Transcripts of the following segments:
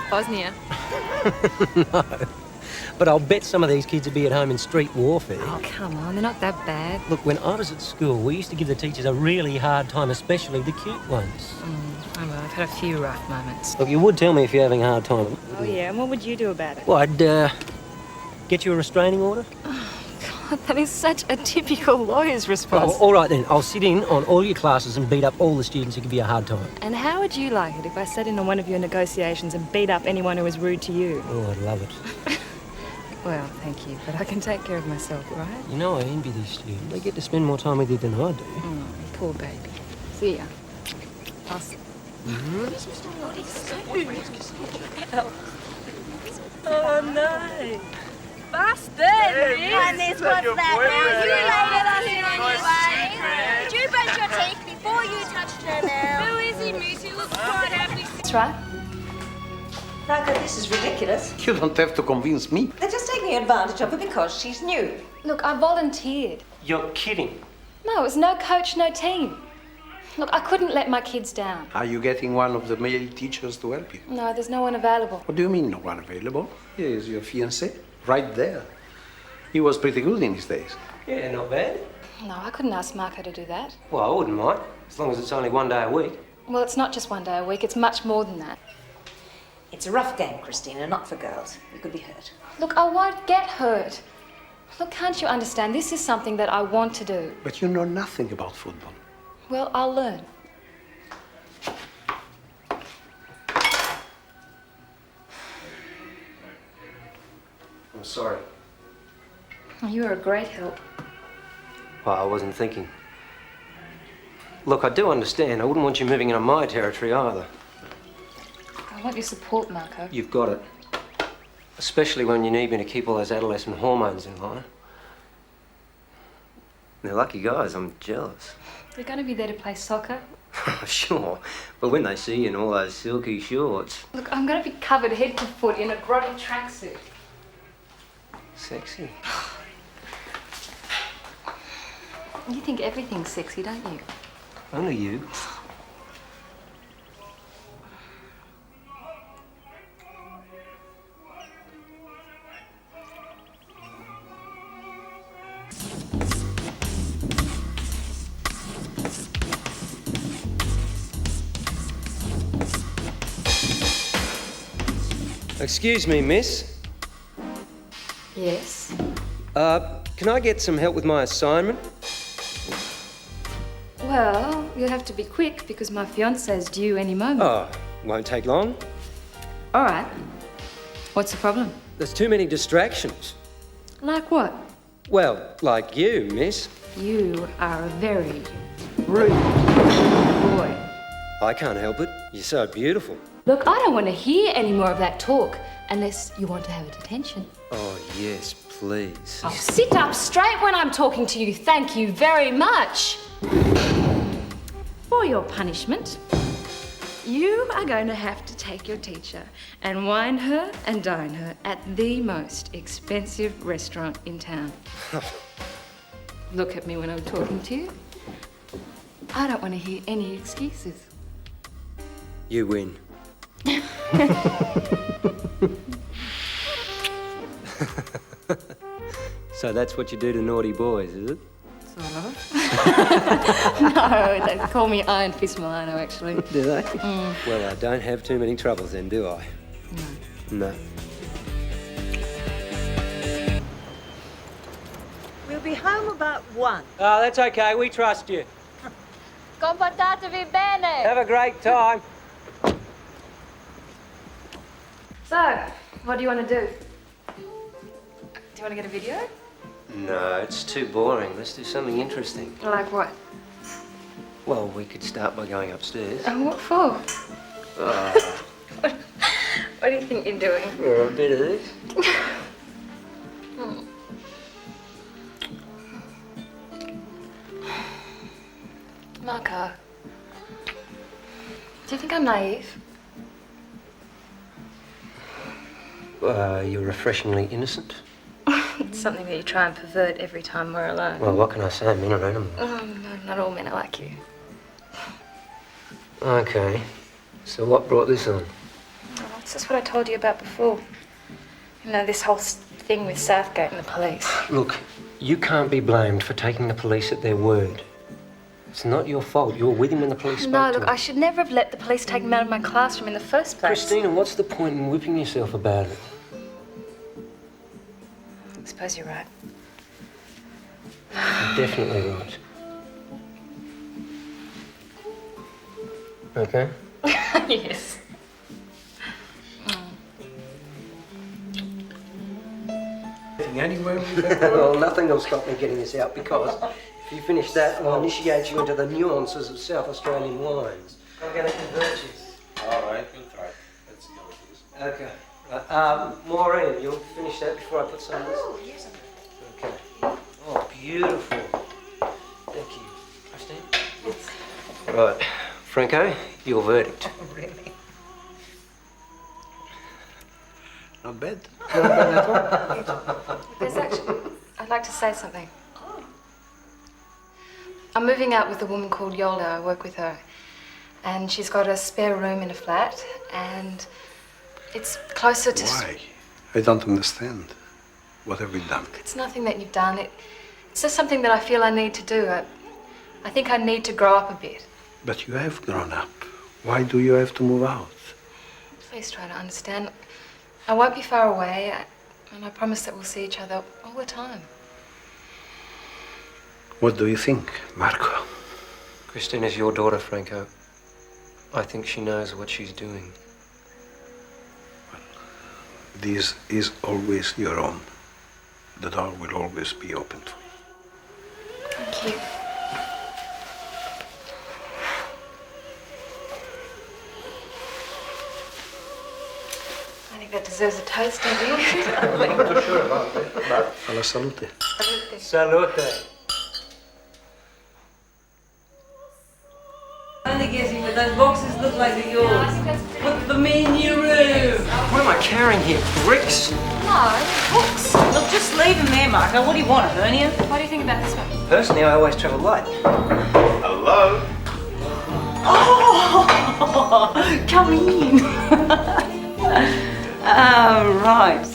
Bosnia. No. But I'll bet some of these kids would be at home in street warfare. Oh, come on, they're not that bad. Look, when I was at school, we used to give the teachers a really hard time, especially the cute ones. Oh, well, I've had a few rough moments. Look, you would tell me if you're having a hard time. Oh, yeah, and what would you do about it? Well, I'd, get you a restraining order. God, that is such a typical lawyer's response. Oh, all right then, I'll sit in on all your classes and beat up all the students who give you a hard time. And how would you like it if I sat in on one of your negotiations and beat up anyone who was rude to you? Oh, I'd love it. Well, thank you, but I can take care of myself, right? You know, I envy these students. They get to spend more time with you than I do. Oh, poor baby. See ya. I'll see. Oh, no. Busted! Honest, what's that now? You laid it on him anyway. Did you brush your teeth before you touched her now? Who is he, miss? He looks quite happy. That's right. Marco, this is ridiculous. You don't have to convince me. They're just taking advantage of her because she's new. Look, I volunteered. You're kidding. No, it was no coach, no team. Look, I couldn't let my kids down. Are you getting one of the male teachers to help you? No, there's no one available. What do you mean, no one available? Here is your fiancé, right there. He was pretty good in his days. Yeah, not bad. No, I couldn't ask Marco to do that. Well, I wouldn't mind, as long as it's only one day a week. Well, it's not just one day a week, it's much more than that. It's a rough game, Christina, not for girls. You could be hurt. Look, I won't get hurt. Look, can't you understand? This is something that I want to do. But you know nothing about football. Well, I'll learn. I'm sorry. You were a great help. Well, I wasn't thinking. Look, I do understand. I wouldn't want you moving into my territory either. I want your support, Marco. You've got it. Especially when you need me to keep all those adolescent hormones in line. They're lucky guys. I'm jealous. You're going to be there to play soccer? Sure. But when they see you in all those silky shorts... Look, I'm going to be covered head to foot in a grotty tracksuit. Sexy. You think everything's sexy, don't you? Only you. Excuse me, miss. Yes. Can I get some help with my assignment? Well, you'll have to be quick because my fiance's due any moment. Oh, won't take long. All right. What's the problem? There's too many distractions. Like what? Well, like you, miss. You are a very rude boy. I can't help it. You're so beautiful. Look, I don't want to hear any more of that talk unless you want to have a detention. Oh, yes, please. Oh, sit up straight when I'm talking to you. Thank you very much. For your punishment, you are going to have to take your teacher and wine her and dine her at the most expensive restaurant in town. Look at me when I'm talking to you. I don't want to hear any excuses. You win. So that's what you do to naughty boys, is it? Sort of. No, they call me Iron Fist Milano, actually. Do they? Well, I don't have too many troubles then, do I? No. We'll be home about 1. Oh, that's okay. We trust you. Comportatevi bene. Have a great time. So, what do you want to do? Do you want to get a video? No, it's too boring. Let's do something interesting. Like what? Well, we could start by going upstairs. And what for? What do you think you're doing? For a bit of this. Marco, do you think I'm naive? You're refreshingly innocent. It's something that you try and pervert every time we're alone. Well, what can I say? Men are animals. No, not all men are like you. Okay. So what brought this on? Oh, This is what I told you about before. You know, this whole thing with Southgate and the police. Look, you can't be blamed for taking the police at their word. It's not your fault. You were with him when the police spoke No, to look, him. I should never have let the police take him out of my classroom in the first place. Christina, what's the point in whipping yourself about it? I suppose you're right. You're definitely right. Okay? Yes. Anywhere Well, nothing will stop me getting this out because if you finish that, I'll initiate you into the nuances of South Australian wines. I'm going to convert you. All right, we'll try. Let's see how it is. Okay. Maureen, you'll finish that before I put some of this? Oh, yes, I'm Okay. Oh, beautiful. Thank you. Christine? Right. Franco, your verdict. really. Not bad. There's actually... I'd like to say something. I'm moving out with a woman called Yola. I work with her. And she's got a spare room in a flat, and it's closer to... Why? I don't understand. What have we done? It's nothing that you've done. It's just something that I feel I need to do. I think I need to grow up a bit. But you have grown up. Why do you have to move out? Please try to understand. I won't be far away, and I promise that we'll see each other all the time. What do you think, Marco? Christina's your daughter, Franco. I think she knows what she's doing. This is always your own. The door will always be open for you. Thank you. I think that deserves a toast, don't you? I'm not too sure about it, but alla salute. Salute. Only guessing, but those boxes look like they're yours. Put them in your room. What am I carrying here? Bricks? No, books. Look, just leave them there, Marco. What do you want, a hernia? What do you think about this one? Personally, I always travel light. Hello? Oh, come in. Right.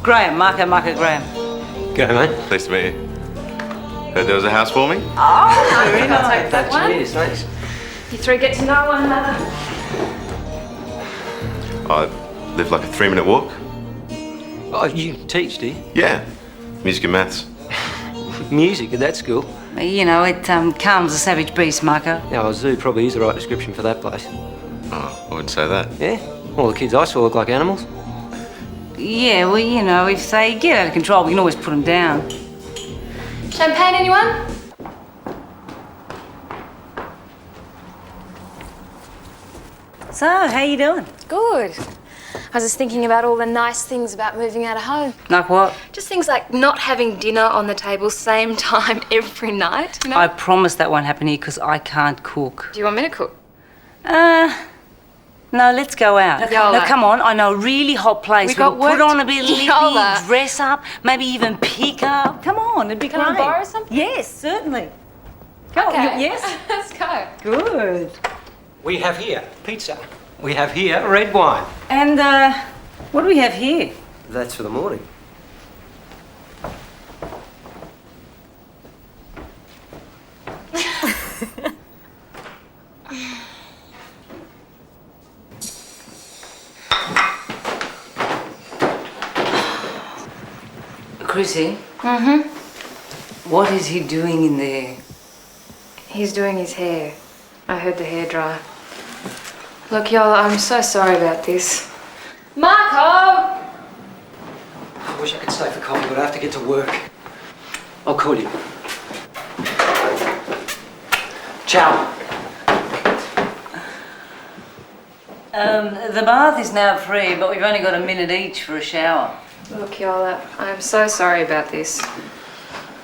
Graham, Marco Graham. Go, mate. Nice to meet you. Heard there was a house for me? Oh, very nice. Take that one. Cheers, thanks. You three get to know one another. I live like a 3-minute walk. Oh, you teach, do you? Yeah. Music and maths. Music at that school? You know, it calms the savage beast, Marco. Now, a zoo probably is the right description for that place. Oh, I wouldn't say that. Yeah? All the kids I saw look like animals. Yeah, well, you know, if they get out of control, we can always put them down. Champagne, anyone? So, how you doing? Good. I was just thinking about all the nice things about moving out of home. Like what? Just things like not having dinner on the table same time every night, you know? I promise that won't happen here because I can't cook. Do you want me to cook? No, let's go out. Yola. Now, come on, I know a really hot place. We got We'll put work on a bit of lippy, Yola. dress up, maybe even pick up. Come on, it'd be Can I great. borrow something? Yes, certainly. Come on, Okay. yes? Let's go. Good. We have here pizza. We have here red wine. And, what do we have here? That's for the morning. Chrissy? Mm-hmm. What is he doing in there? He's doing his hair. I heard the hairdryer. Look, Yola, I'm so sorry about this. Marco! I wish I could stay for coffee, but I have to get to work. I'll call you. Ciao. The bath is now free, but we've only got a minute each for a shower. Look, Yola, I'm so sorry about this.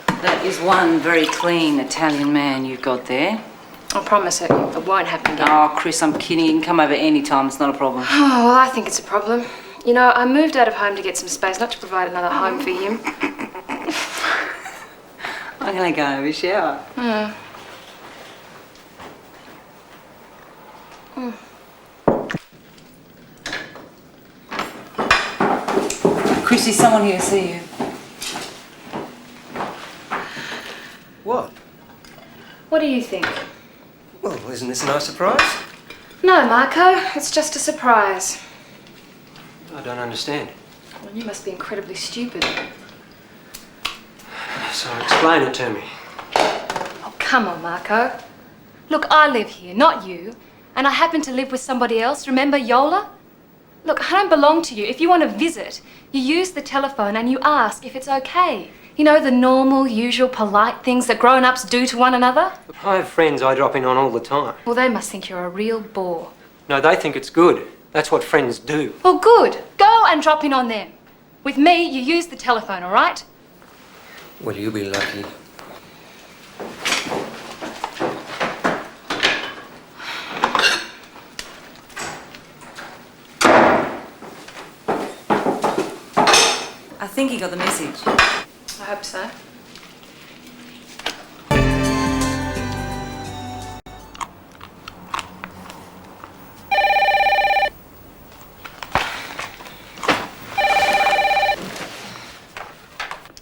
That is one very clean Italian man you've got there. I promise it won't happen again. Oh, Chris, I'm kidding. You can come over any time. It's not a problem. Oh, well, I think it's a problem. You know, I moved out of home to get some space, not to provide another home for him. I'm going to go have a shower. Chrissy, someone here to see you. What? What do you think? Well, isn't this a nice surprise? No, Marco, it's just a surprise. I don't understand. Well, you must be incredibly stupid. So explain it to me. Oh, come on, Marco. Look, I live here, not you. And I happen to live with somebody else. Remember Yola? Look, I don't belong to you. If you want to visit, you use the telephone and you ask if it's okay. You know, the normal, usual, polite things that grown-ups do to one another? I have friends I drop in on all the time. Well, they must think you're a real bore. No, they think it's good. That's what friends do. Well, good. Go and drop in on them. With me, you use the telephone, all right? Well, you'll be lucky. I think he got the message. I hope so.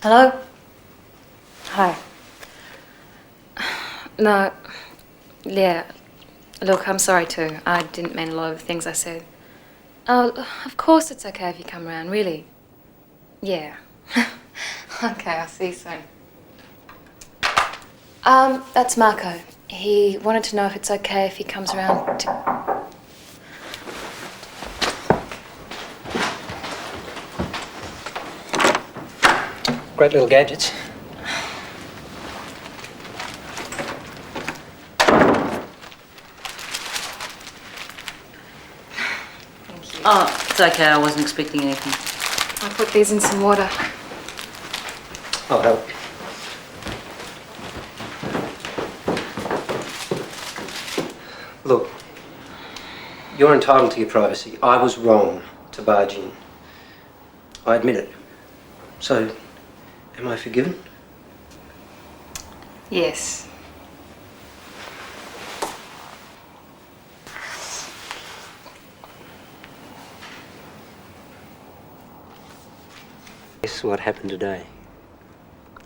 Hello? Hi. No. Yeah. Look, I'm sorry too. I didn't mean a lot of the things I said. Oh, of course it's okay if you come around, really. Yeah. Okay, I'll see you soon. That's Marco. He wanted to know if it's okay if he comes around to... Great little gadgets. Thank you. Oh, it's okay. I wasn't expecting anything. I'll put these in some water. I'll help. Look, you're entitled to your privacy. I was wrong to barge in. I admit it. So, am I forgiven? Yes. Guess what happened today?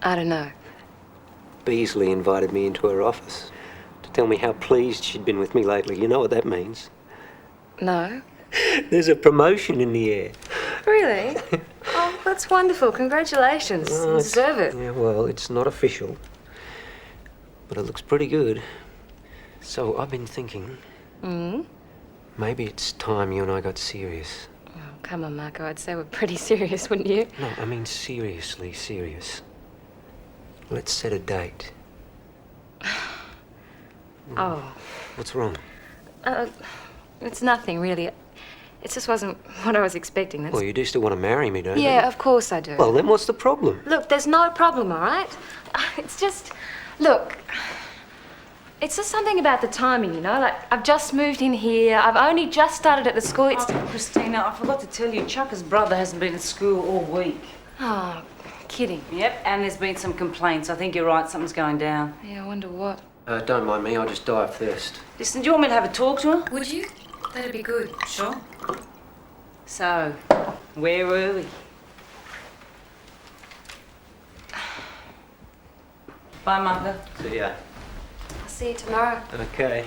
I don't know. Beasley invited me into her office to tell me how pleased she'd been with me lately. You know what that means? No? There's a promotion in the air. Really? Oh, that's wonderful. Congratulations. You deserve it. Yeah, well, it's not official, but it looks pretty good. So I've been thinking, maybe it's time you and I got serious. Oh, come on, Marco. I'd say we're pretty serious, wouldn't you? No, I mean seriously serious. Let's set a date. Oh. What's wrong? It's nothing, really. It just wasn't what I was expecting. That's... Well, you do still want to marry me, don't you? Yeah, of course I do. Well, then what's the problem? Look, there's no problem, all right? It's just... Look... It's just something about the timing, you know? Like, I've just moved in here. I've only just started at the school. It's... Oh, Christina, I forgot to tell you, Chucker's brother hasn't been at school all week. Oh, kidding. Yep, and there's been some complaints. I think you're right, something's going down. Yeah, I wonder what. Don't mind me, I'll just die of thirst. Listen, do you want me to have a talk to her? Would you? That'd be good. Sure. So, where were we? Bye, Marco. See ya. I'll see you tomorrow. Okay.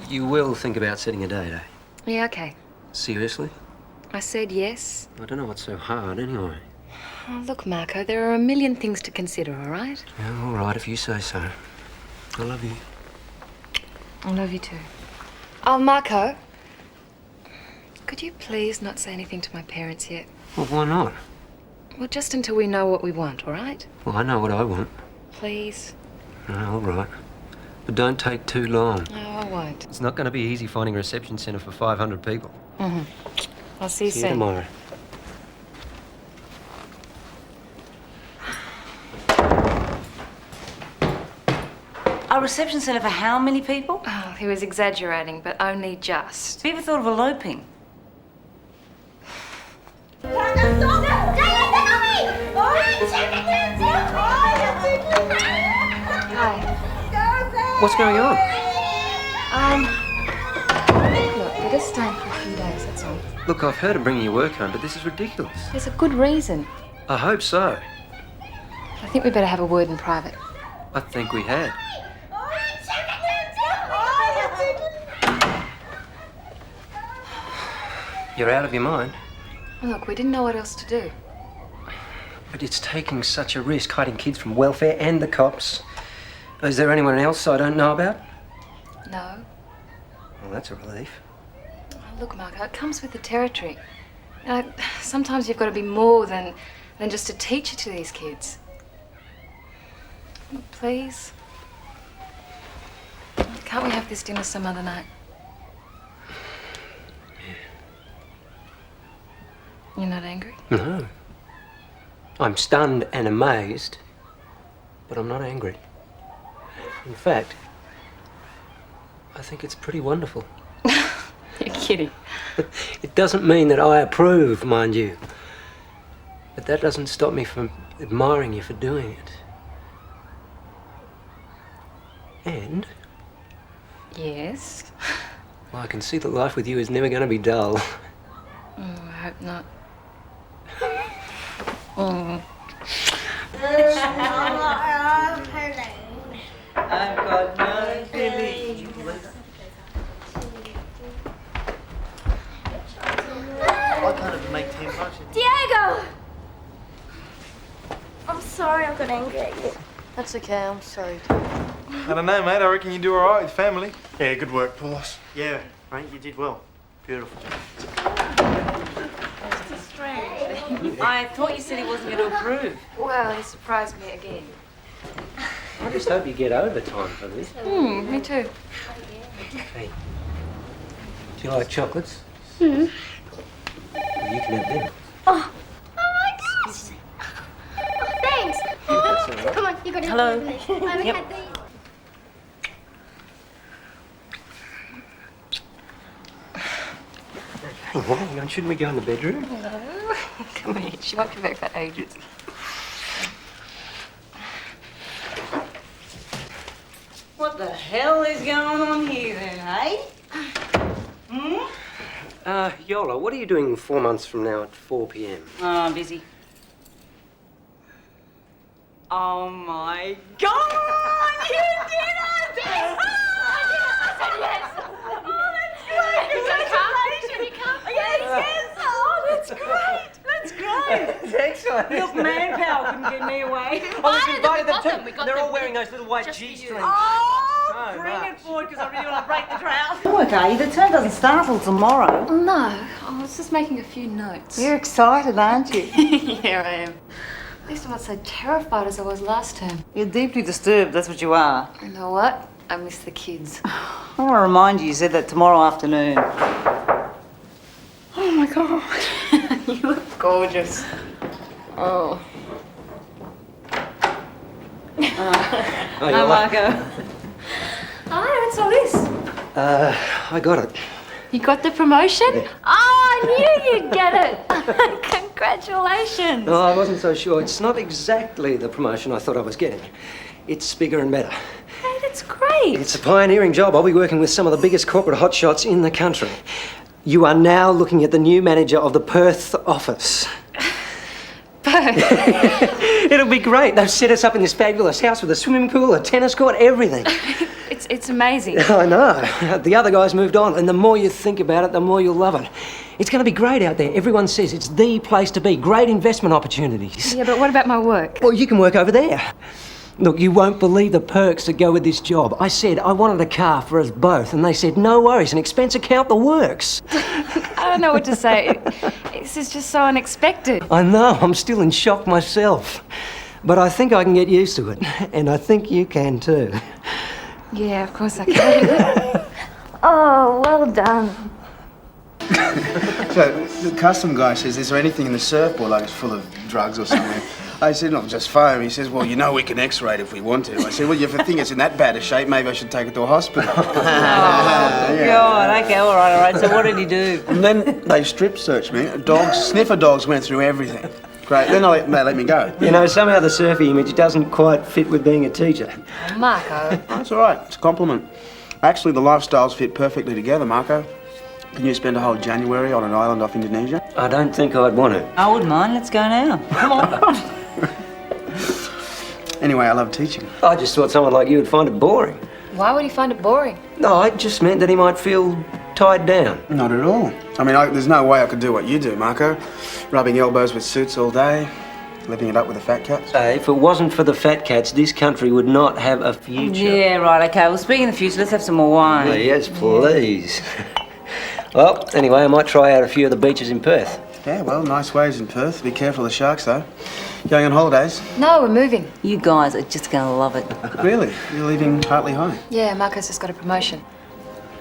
You will think about setting a date, eh? Yeah, okay. Seriously? I said yes. I don't know what's so hard anyway. Oh, look, Marco, there are a million things to consider, all right? Yeah, all right, if you say so. I love you. I love you too. Oh, Marco, could you please not say anything to my parents yet? Well, why not? Well, just until we know what we want, all right? Well, I know what I want. Please? All right. But don't take too long. No, I won't. It's not going to be easy finding a reception centre for 500 people. I'll see you See soon. you tomorrow. A reception centre for how many people? Oh, he was exaggerating, but only just. Have you ever thought of eloping? Hi. What's going on? Look, we're just staying for a few days, that's all. Look, I've heard of bringing your work home, but this is ridiculous. There's a good reason. I hope so. I think we better have a word in private. I think we had. You're out of your mind. Look, we didn't know what else to do. But it's taking such a risk hiding kids from welfare and the cops. Is there anyone else I don't know about? No. Well, that's a relief. Oh, look, Marco, it comes with the territory. You know, sometimes you've got to be more than just a teacher to these kids. Please? Can't we have this dinner some other night? You're not angry? No. I'm stunned and amazed, but I'm not angry. In fact, I think it's pretty wonderful. You're kidding. It doesn't mean that I approve, mind you. But that doesn't stop me from admiring you for doing it. And, Yes? well, I can see that life with you is never going to be dull. Oh, I hope not. I've got no feeling. I can't even make 10 bucks. Diego! I'm sorry I got angry at you. That's okay, I'm sorry. I don't know, mate. I reckon you do all right with family. Yeah, good work, boss. Yeah, mate, you did well. Beautiful. I thought you said he wasn't going to approve. Well, he surprised me again. I just hope you get overtime for this. Me too. Hey, do you like chocolates? Well, you can have them. Oh, excuse me. Oh, thanks. Come on, you got to Hello. I haven't Yep. had these. Hang on, shouldn't we go in the bedroom? No. Come here. She won't be back for ages. What the hell is going on here then, hey? Yola, what are you doing 4 months from now at 4 p.m? Oh, I'm busy. Oh my God! You did it! Yes! Oh, that's great! That's great! Excellent. Look, manpower couldn't get me away. I invited them too. They're all wearing those little white Just for G you. strings. Oh, So bring much. it forward because I really want to break the drought. Okay, the term doesn't start till tomorrow. Oh, no. I was just making a few notes. You're excited, aren't you? Yeah, I am. At least I'm not so terrified as I was last term. You're deeply disturbed, that's what you are. You know what? I miss the kids. I want to remind you, you said that tomorrow afternoon. Oh my God. You look gorgeous. Oh. Oh, Hi, Yola. Marco. Hi, what's all this? I got it. You got the promotion? Oh, I knew you'd get it. Congratulations. No, I wasn't so sure. It's not exactly the promotion I thought I was getting. It's bigger and better. Hey, that's great. It's a pioneering job. I'll be working with some of the biggest corporate hotshots in the country. You are now looking at the new manager of the Perth office. It'll be great. They've set us up in this fabulous house with a swimming pool, a tennis court, everything. It's amazing. I know. The other guys moved on, and the more you think about it, the more you'll love it. It's going to be great out there. Everyone says it's the place to be. Great investment opportunities. Yeah, but what about my work? Well, you can work over there. Look, you won't believe the perks that go with this job. I said I wanted a car for us both, and they said, no worries, an expense account that works. I don't know what to say. This is just so unexpected. I know, I'm still in shock myself. But I think I can get used to it, and I think you can too. Yeah, of course I can. Oh, well done. So the custom guy says, is there anything in the surfboard like it's full of drugs or something? I said, not just foam. He says, well, you know we can x-ray it if we want to. I said, well, if you think it's in that bad a shape, maybe I should take it to a hospital. Oh, God. Okay, all right. So what did he do? And then they strip searched me. Sniffer dogs went through everything. Great. Then they let me go. You know, somehow the surfy image doesn't quite fit with being a teacher. Marco. That's all right. It's a compliment. Actually, the lifestyles fit perfectly together, Marco. Can you spend a whole January on an island off Indonesia? I don't think I'd want to. I wouldn't mind. Let's go now. Come on. Anyway, I love teaching. I just thought someone like you would find it boring. Why would he find it boring? No, I just meant that he might feel tied down. Not at all. I mean, there's no way I could do what you do, Marco. Rubbing elbows with suits all day, living it up with the fat cats. Hey, if it wasn't for the fat cats, this country would not have a future. Yeah, right, okay. Well, speaking of the future, let's have some more wine. Yes, please. Well, anyway, I might try out a few of the beaches in Perth. Yeah, well, nice waves in Perth. Be careful of the sharks, though. Going on holidays? No, we're moving. You guys are just going to love it. Really? You're leaving Hartley High? Yeah, Marco's just got a promotion.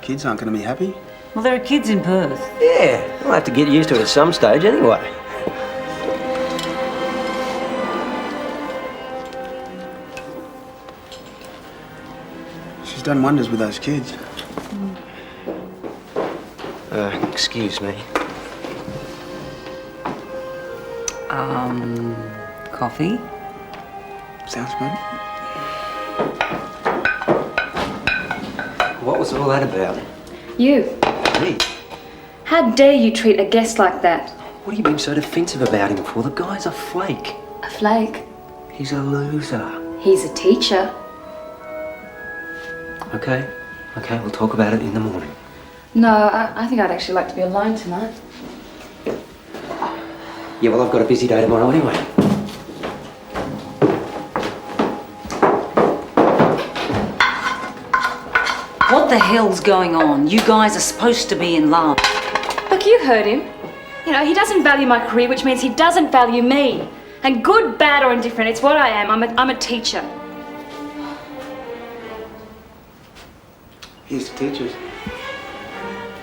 Kids aren't going to be happy? Well, there are kids in Perth. Yeah, I'll have to get used to it at some stage anyway. She's done wonders with those kids. Excuse me. Coffee? Sounds good. What was all that about? You. Me? How dare you treat a guest like that? What are you being so defensive about him for? The guy's a flake. A flake. He's a loser. He's a teacher. Okay, we'll talk about it in the morning. No, I think I'd actually like to be alone tonight. Yeah, well, I've got a busy day tomorrow anyway. What the hell's going on? You guys are supposed to be in love. Look, you heard him. You know, he doesn't value my career, which means he doesn't value me. And good, bad, or indifferent, it's what I am. I'm a teacher. Here's to teachers.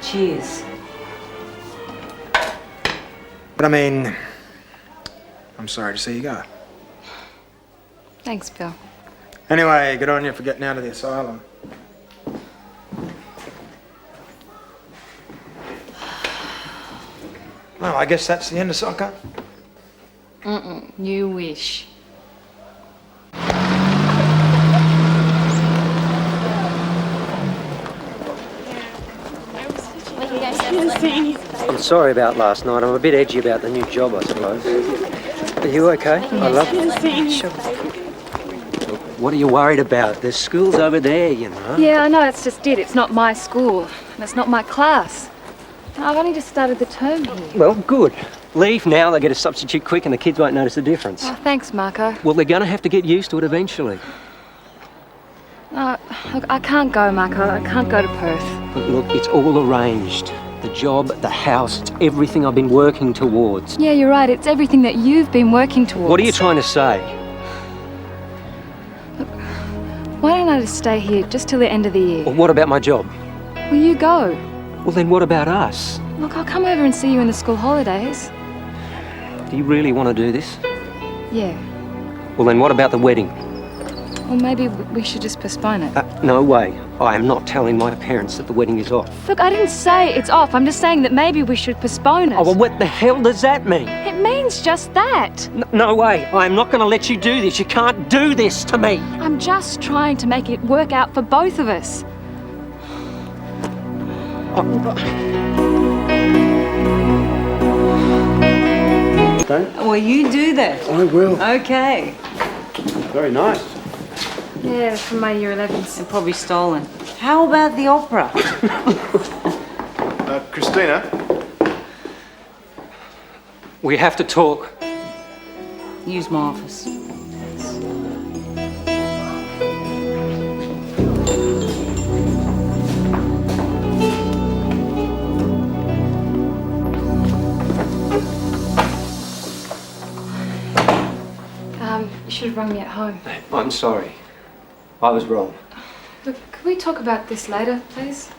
Cheers. But I mean, I'm sorry to see you go. Thanks, Bill. Anyway, good on you for getting out of the asylum. Well, I guess that's the end of soccer. You wish. I'm sorry about last night. I'm a bit edgy about the new job, I suppose. Are you okay? I love it. Sure. What are you worried about? There's schools over there, you know. Yeah, I know, it's just it. It's not my school. And it's not my class. I've only just started the term here. Well, good. Leave now, they'll get a substitute quick and the kids won't notice the difference. Oh, thanks, Marco. Well, they're going to have to get used to it eventually. Look, I can't go, Marco. I can't go to Perth. Look, it's all arranged. The job, the house, it's everything I've been working towards. Yeah, you're right. It's everything that you've been working towards. What are you trying to say? Look, why don't I just stay here just till the end of the year? Well, what about my job? Will you go? Well, then what about us? Look, I'll come over and see you in the school holidays. Do you really want to do this? Yeah. Well, then what about the wedding? Well, maybe we should just postpone it. No way. I am not telling my parents that the wedding is off. Look, I didn't say it's off. I'm just saying that maybe we should postpone it. Oh, well, what the hell does that mean? It means just that. No way. I'm not going to let you do this. You can't do this to me. I'm just trying to make it work out for both of us. Well, you do that. I will. Okay. Very nice. Yeah, from my year 11s. And probably stolen. How about the opera? Christina? We have to talk. Use my office. You should have rung me at home. I'm sorry. I was wrong. Look, could we talk about this later, please?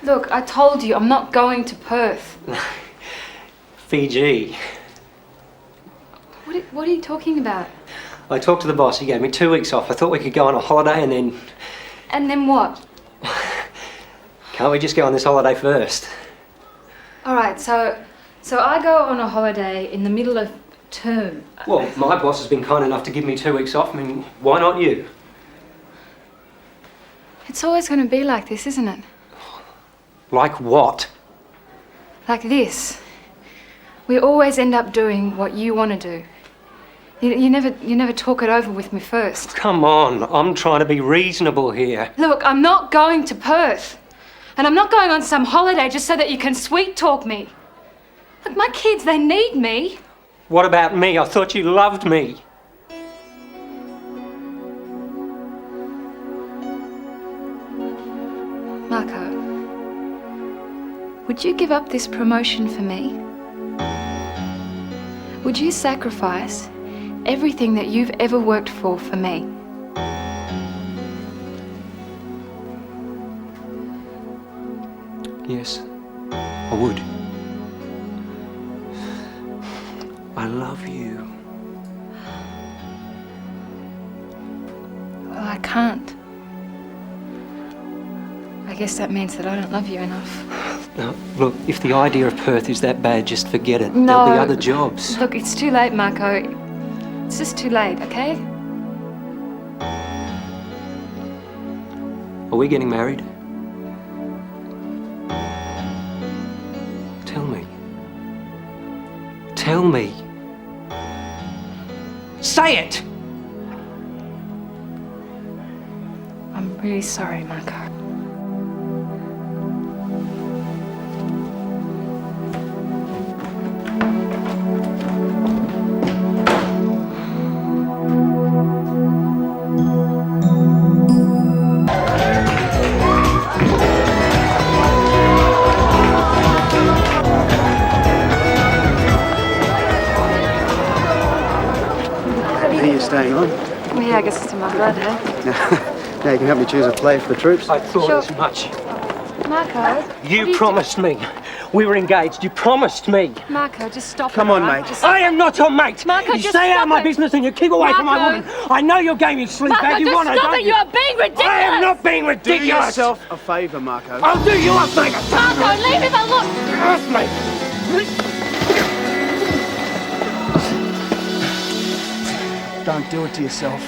Look, I told you I'm not going to Perth. Fiji. What are you talking about? I talked to the boss. He gave me 2 weeks off. I thought we could go on a holiday and then... And then what? Can't we just go on this holiday first? All right, so I go on a holiday in the middle of term. Well, my boss has been kind enough to give me 2 weeks off. I mean, why not you? It's always going to be like this, isn't it? Like what? Like this. We always end up doing what you want to do. You never talk it over with me first. Come on, I'm trying to be reasonable here. Look, I'm not going to Perth. And I'm not going on some holiday just so that you can sweet talk me. Look, my kids, they need me. What about me? I thought you loved me. Marco, would you give up this promotion for me? Would you sacrifice everything that you've ever worked for me? Yes, I would. I love you. Well, I can't. I guess that means that I don't love you enough. Now, look, if the idea of Perth is that bad, just forget it. No. There'll be other jobs. Look, it's too late, Marco. It's just too late, okay? Are we getting married? Tell me. Tell me. Say it! I'm really sorry, Marco. Are you staying on? Well, yeah, I guess it's to my blood, eh? Now you can help me choose a play for the troops. I thought Sure. as much. Marco. You promised me. We were engaged. You promised me. Marco, just stop Come it, on, all right? mate. Just- I am not your mate. Marco, you just stay out stop of my it. business and you keep away from my Marco. woman. I know your game is sleep Marco, bag. You just want to, stop don't it! you? You're being ridiculous! I am not being Do ridiculous. yourself a favour, Marco. I'll do you a favour. Marco, leave him alone! Trust me. Don't do it to yourself.